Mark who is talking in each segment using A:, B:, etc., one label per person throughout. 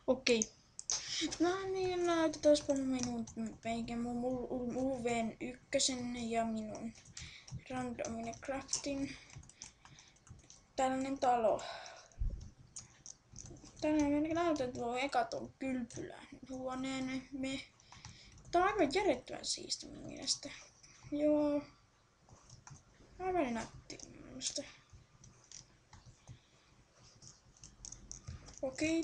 A: Okei. No niin, näytetäänpä minun mun UVn ykkösen ja minun randomin craftin. Tällainen talo. Tällainen näytän tuo eka tuon kylpylän huoneen. Tää on aivan järjettömän siisti mun mielestä. Joo. Aivan nätti mun mielestä. Okei.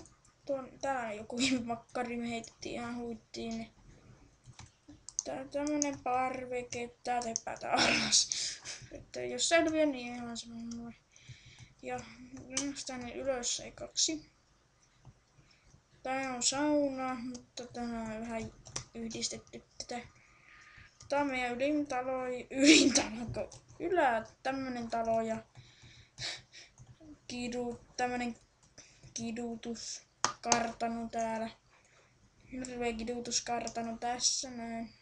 A: Täällä on joku makkari, me heitettiin ihan huittiin. Tää on tämmönen parveke, tää tepätään alas. Että jos selviää, niin ihan semmonen mulle. Ja tänne ylös ekaksi. Tää on sauna, mutta tää on vähän yhdistetty tätä. Tää on meidän tämmönen talo ja tämmönen kidutuskartano täällä. Hirveä kidutuskartano tässä näin.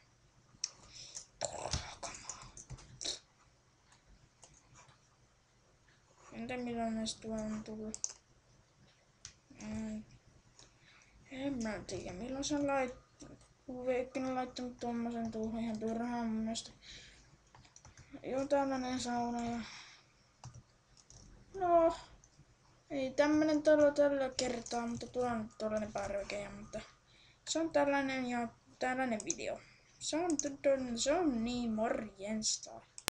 A: Entä milloin näistä tuo on tullut? En mä tiedä milloin se on UV1 laittanut tommosen tuohon ihan turhaan mun mielestä. Joo, tällainen sauna ja... No, ei tämmönen talo tällä kertaa, mutta tuolla on tollanen parveke, mutta se on tällainen ja tällainen video. Se on niin morjensta.